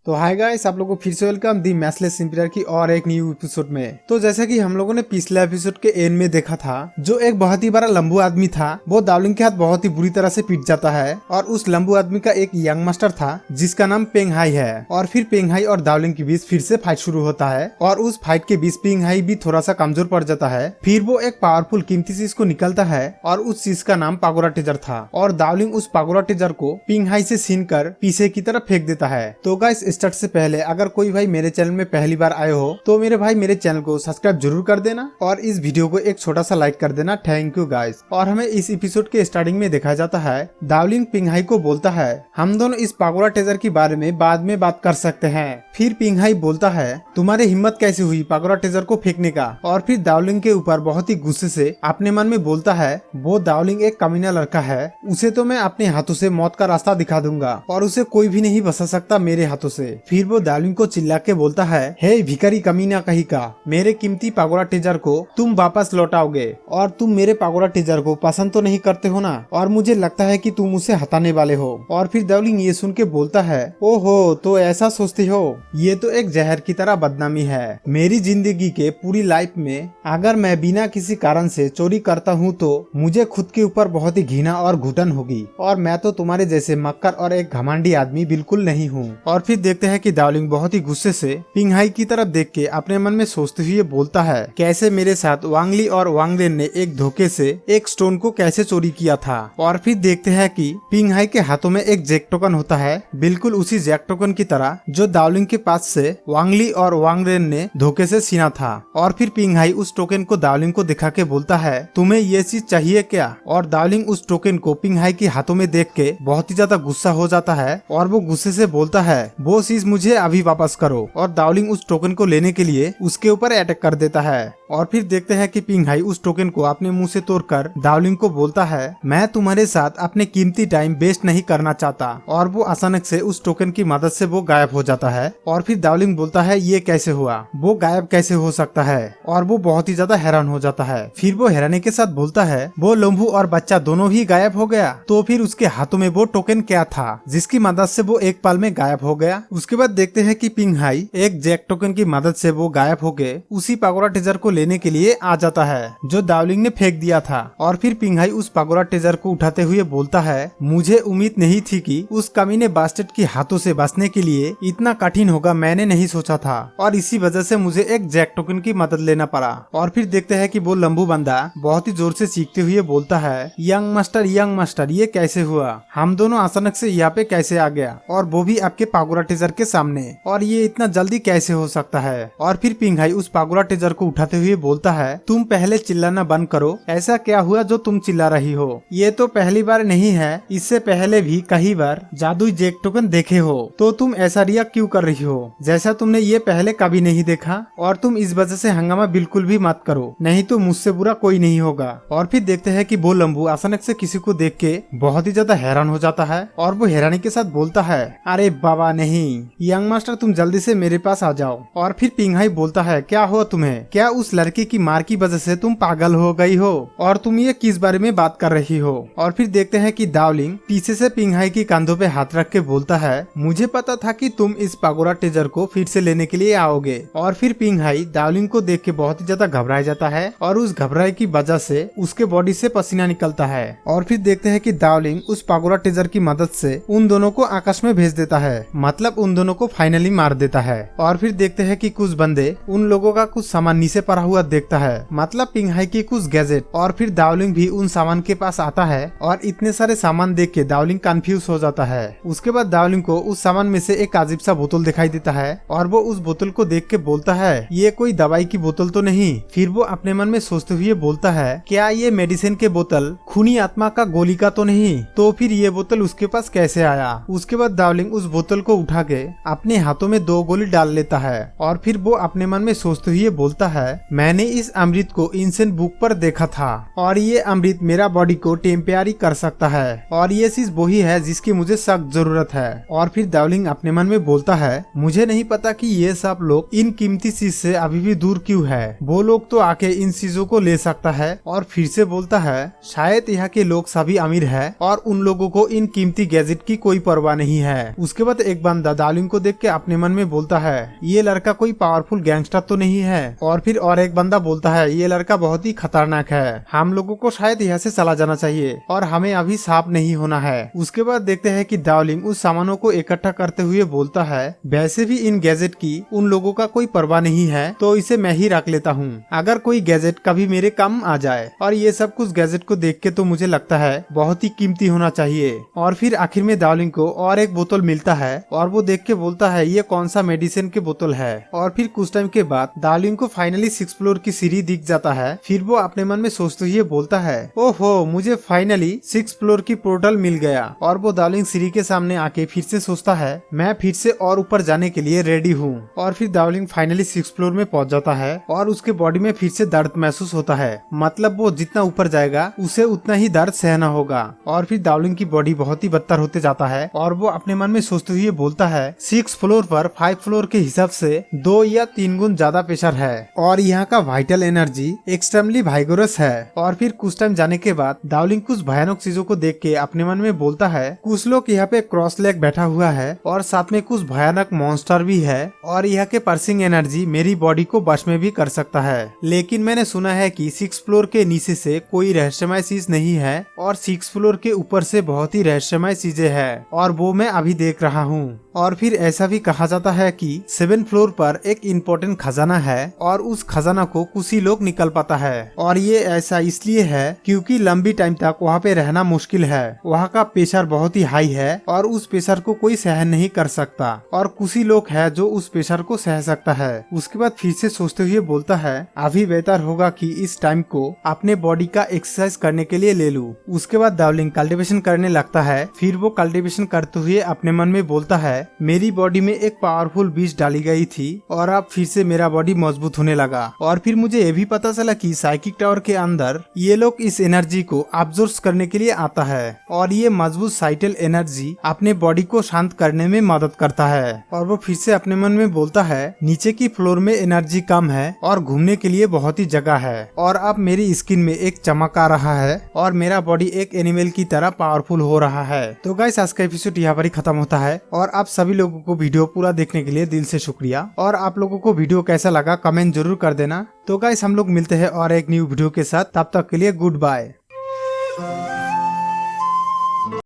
तो hi guys, आप लोगों को फिर से वेलकम दी मैथलेस इंपीरियर की और एक न्यू एपिसोड में। तो जैसा कि हम लोगों ने पिछले एपिसोड के एंड में देखा था, जो एक बहुत ही बड़ा लंबू आदमी था वो दावलिंग के हाथ बहुत ही बुरी तरह से पीट जाता है और उस लंबू आदमी का एक यंग मास्टर था जिसका नाम पेंग हाई है। और फिर पेंग हाई और दावलिंग के बीच फिर से फाइट शुरू होता है और उस फाइट के बीच पेंग हाई भी थोड़ा सा कमजोर पड़ जाता है। फिर वो एक पावरफुल कीमती चीज को निकलता है और उस चीज का नाम पागोरा टेजर था और दावलिंग उस पागोरा टेजर को पेंग हाई से छीन कर पीछे की तरफ फेंक देता है। तो गाइस, स्टार्ट से पहले अगर कोई भाई मेरे चैनल में पहली बार आए हो तो मेरे भाई मेरे चैनल को सब्सक्राइब जरूर कर देना और इस वीडियो को एक छोटा सा लाइक कर देना। Thank you guys. और हमें इस एपिसोड के स्टार्टिंग में देखा जाता है दावलिंग पेंग हाई को बोलता है हम दोनों इस पागोरा टेजर के बारे में बाद में बात कर सकते हैं। फिर पेंग हाई बोलता है तुम्हारी हिम्मत कैसे हुई पागोरा टेजर को फेंकने का। और फिर दावलिंग के ऊपर बहुत ही गुस्से से अपने मन में बोलता है वो दावलिंग एक कमीना लड़का है, उसे तो मैं अपने हाथों से मौत का रास्ता दिखा दूंगा और उसे कोई भी नहीं बचा सकता मेरे हाथों से। फिर वो दावलिंग को चिल्ला के बोलता है हे भिखारी कमीना कहीं का, मेरे कीमती पागोरा टेजर को तुम वापस लौटाओगे और तुम मेरे पागोरा टेजर को पसंद तो नहीं करते हो ना, और मुझे लगता है कि तुम उसे हटाने वाले हो। और फिर दावलिंग ये सुन के बोलता है ओहो, तो ऐसा सोचते हो, ये तो एक जहर की तरह बदनामी है। मेरी जिंदगी के पूरी लाइफ में अगर मैं बिना किसी कारण से चोरी करता हूँ तो मुझे खुद के ऊपर बहुत ही घृणा और घुटन होगी और मैं तो तुम्हारे जैसे मक्कर और एक घमंडी आदमी बिल्कुल नहीं हूँ। और फिर देखते हैं कि दावलिंग बहुत ही गुस्से से पेंग हाई की तरफ देख के अपने मन में सोचते हुए बोलता है कैसे मेरे साथ वांगली और वांगलेन ने एक धोखे से एक स्टोन को कैसे चोरी किया था। और फिर देखते हैं कि पेंग हाई के हाथों में एक जैक टोकन होता है, बिल्कुल उसी जैक टोकन की तरह जो दावलिंग के पास से वांगली और वांगलेन ने धोखे से छीना था। और फिर पेंग हाई उस टोकन को दावलिंग को दिखा के बोलता है तुम्हें ये चीज चाहिए क्या। और दावलिंग उस टोकन को पेंग हाई के हाथों में देख के बहुत ही ज्यादा गुस्सा हो जाता है और वो गुस्से से बोलता है वो चीज मुझे अभी वापस करो। और दावलिंग उस टोकन को लेने के लिए उसके ऊपर अटैक कर देता है। और फिर देखते हैं कि पेंग हाई उस टोकन को अपने मुंह से तोड़कर दावलिंग को बोलता है मैं तुम्हारे साथ अपने कीमती टाइम वेस्ट नहीं करना चाहता। और वो अचानक से उस टोकन की मदद से वो गायब हो जाता है। और फिर दावलिंग बोलता है ये कैसे हुआ, वो गायब कैसे हो सकता है। और वो बहुत ही ज्यादा हैरान हो जाता है। फिर वो हैरानी के साथ बोलता है वो लंबू और बच्चा दोनों ही गायब हो गया, तो फिर उसके हाथों में वो टोकन क्या था जिसकी मदद से वो एक पल में गायब हो गया। उसके बाद देखते हैं कि पेंग हाई एक जैक टोकन की मदद से वो गायब हो गए उसी पागोरा टेजर को लेने के लिए आ जाता है जो दावलिंग ने फेंक दिया था। और फिर पेंग हाई उस पागोरा टेजर को उठाते हुए बोलता है मुझे उम्मीद नहीं थी कि उस कमीने बास्टेट के हाथों से बचने के लिए इतना कठिन होगा, मैंने नहीं सोचा था और इसी वजह से मुझे एक जैक टोकन की मदद लेना पड़ा। और फिर देखते हैं कि वो लंबू बंदा बहुत ही जोर से चीखते हुए बोलता है यंग मास्टर ये कैसे हुआ, हम दोनों अचानक से यहाँ पे कैसे आ गया और वो भी आपके पागोरा टेजर के सामने, और ये इतना जल्दी कैसे हो सकता है। और फिर पेंग हाई उस पागोरा टेजर को उठाते हुए बोलता है तुम पहले चिल्लाना बंद करो, ऐसा क्या हुआ जो तुम चिल्ला रही हो, ये तो पहली बार नहीं है, इससे पहले भी कई बार जादुई जैक टोकन देखे हो, तो तुम ऐसा रिएक्ट क्यों कर रही हो जैसा तुमने ये पहले कभी नहीं देखा। और तुम इस वजह से हंगामा बिल्कुल भी मत करो, नहीं तो मुझसे बुरा कोई नहीं होगा। और फिर देखते हैं कि वो लंबू अचानक से किसी को देख के बहुत ही ज्यादा हैरान हो जाता है और वो हैरानी के साथ बोलता है अरे बाबा नहीं, यंग मास्टर तुम जल्दी से मेरे पास आ जाओ। और फिर पेंग हाई बोलता है क्या हुआ तुम्हें, क्या उस लड़की की मार की वजह से तुम पागल हो गई हो और तुम ये किस बारे में बात कर रही हो। और फिर देखते हैं कि दावलिंग पीछे से पेंग हाई की कंधों पे हाथ रख के बोलता है मुझे पता था कि तुम इस पागोरा टेजर को फिर से लेने के लिए आओगे। और फिर पेंग हाई दावलिंग को देख के बहुत ही ज्यादा घबरा जाता है और उस घबराए की वजह से उसके बॉडी से पसीना निकलता है। और फिर देखते हैं कि दावलिंग उस पागोरा टेजर की मदद से उन दोनों को आकाश में भेज देता है, मतलब उन दोनों को फाइनली मार देता है। और फिर देखते हैं कि कुछ बंदे उन लोगों का कुछ सामान नीचे पड़ा हुआ देखता है, मतलब पेंग हाई की कुछ गैजेट। और फिर दावलिंग भी उन सामान के पास आता है और इतने सारे सामान देख के दावलिंग कंफ्यूज हो जाता है। उसके बाद दावलिंग को उस सामान में से एक अजीब सा बोतल दिखाई देता है और वो उस बोतल को देख के बोलता है ये कोई दवाई की बोतल तो नहीं। फिर वो अपने मन में सोचते हुए बोलता है क्या ये मेडिसिन के बोतल खूनी आत्मा का गोली का तो नहीं, तो फिर ये बोतल उसके पास कैसे आया। उसके बाद दावलिंग उस बोतल को उठा के अपने हाथों में 2 गोली डाल लेता है और फिर वो अपने मन में सोचते हुए बोलता है मैंने इस अमृत को इंसेंट बुक पर देखा था और ये अमृत मेरा बॉडी को टेम्पेरी कर सकता है और ये चीज वही है जिसकी मुझे सख्त जरूरत है। और फिर दावलिंग अपने मन में बोलता है मुझे नहीं पता कि ये सब लोग इन कीमती चीज से अभी भी दूर क्यों है, वो लोग तो आके इन चीजों को ले सकता है। और फिर से बोलता है शायद यहाँ के लोग सभी अमीर है और उन लोगों को इन कीमती गैजेट की कोई परवाह नहीं है। उसके बाद एक बंदा दार्लिंग को देख के अपने मन में बोलता है ये लड़का कोई पावरफुल गैंगस्टर तो नहीं है। और फिर और एक बंदा बोलता है ये लड़का बहुत ही खतरनाक है, हम लोगों को शायद यहाँ से चला जाना चाहिए और हमें अभी साफ नहीं होना है। उसके बाद देखते हैं कि दार्लिंग उस सामानों को इकट्ठा करते हुए बोलता है वैसे भी इन गैजेट की उन लोगों का कोई परवाह नहीं है तो इसे मैं ही रख लेता हूँ, अगर कोई गैजेट कभी मेरे काम आ जाए। और ये सब कुछ गैजेट को देख के तो मुझे लगता है बहुत ही कीमती होना चाहिए। और फिर आखिर में दार्लिंग को और एक बोतल मिलता है और वो देख के बोलता है ये कौन सा मेडिसिन के बोतल है। और फिर कुछ टाइम के बाद दार्लिंग को फाइनली 6th फ्लोर की सीढ़ी दिख जाता है। फिर वो अपने मन में सोचते हुए बोलता है ओहो मुझे फाइनली 6th फ्लोर की पोर्टल मिल गया। और वो दार्लिंग सीढ़ी के सामने आके फिर से सोचता है मैं फिर से और ऊपर जाने के लिए रेडी हूँ। और फिर दार्लिंग फाइनली 6th फ्लोर में पहुंच जाता है और उसके बॉडी में फिर से दर्द महसूस होता है, मतलब वो जितना ऊपर जाएगा उसे उतना ही दर्द सहना होगा। और फिर दार्लिंग की बॉडी बहुत ही बदतर होते जाता है और वो अपने मन में सोचते हुए बोलता है 6th फ्लोर पर 5 फ्लोर के हिसाब से 2 या 3 गुना ज्यादा प्रेशर है और यहाँ का वाइटल एनर्जी एक्सट्रीमली वाइगोरस है। और फिर कुछ टाइम जाने के बाद दार्लिंग कुछ भयानक चीजों को देख के अपने मन में बोलता है कुछ लोग यहाँ पे क्रॉस लेग बैठा हुआ है और साथ में कुछ भयानक मॉन्स्टर भी है और यहाँ के पर्सिंग एनर्जी मेरी बॉडी को बस में भी कर सकता है। लेकिन मैंने सुना है कि 6th फ्लोर के नीचे से कोई रहस्यमय चीज नहीं है और 6th फ्लोर के ऊपर से बहुत ही रहस्यमय चीजें हैं और वो मैं अभी देख रहा हूँ। और फिर ऐसा भी कहा जाता है कि 7th फ्लोर पर एक इम्पोर्टेंट खजाना है और उस खजाना को कुछ ही लोग निकल पाता है। और ये ऐसा इसलिए है क्योंकि लंबी टाइम तक वहाँ पे रहना मुश्किल है, वहाँ का प्रेशर बहुत ही हाई है और उस प्रेशर को कोई सहन नहीं कर सकता और कुछ ही लोग है जो उस प्रेशर को सह सकता है। उसके बाद फिर से सोचते हुए बोलता है अभी बेहतर होगा कि इस टाइम को अपने बॉडी का एक्सरसाइज करने के लिए ले लूं। उसके बाद दार्लिंग कल्टीवेशन करने लगता है। फिर वो कल्टीवेशन करते हुए अपने मन में बोलता है मेरी बॉडी में एक पावरफुल बीज डाली गई थी और अब फिर से मेरा बॉडी मजबूत होने लगा। और फिर मुझे ये भी पता चला कि साइकिक टावर के अंदर ये लोग इस एनर्जी को अब्जॉर्ब करने के लिए आता है और ये मजबूत साइटल एनर्जी अपने बॉडी को शांत करने में मदद करता है। और वो फिर से अपने मन में बोलता है नीचे की फ्लोर में एनर्जी कम है और घूमने के लिए बहुत ही जगह है और अब मेरी स्किन में एक चमक आ रहा है और मेरा बॉडी एक एनिमल की तरह पावरफुल हो रहा है। तो गाइस आज का एपिसोड यहाँ पर ही खत्म होता है और आप सभी लोगों को वीडियो पूरा देखने के लिए दिल से शुक्रिया। और आप लोगों को वीडियो कैसा लगा कमेंट जरूर कर देना। तो गाइस हम लोग मिलते हैं और एक न्यू वीडियो के साथ, तब तक के लिए गुड बाय।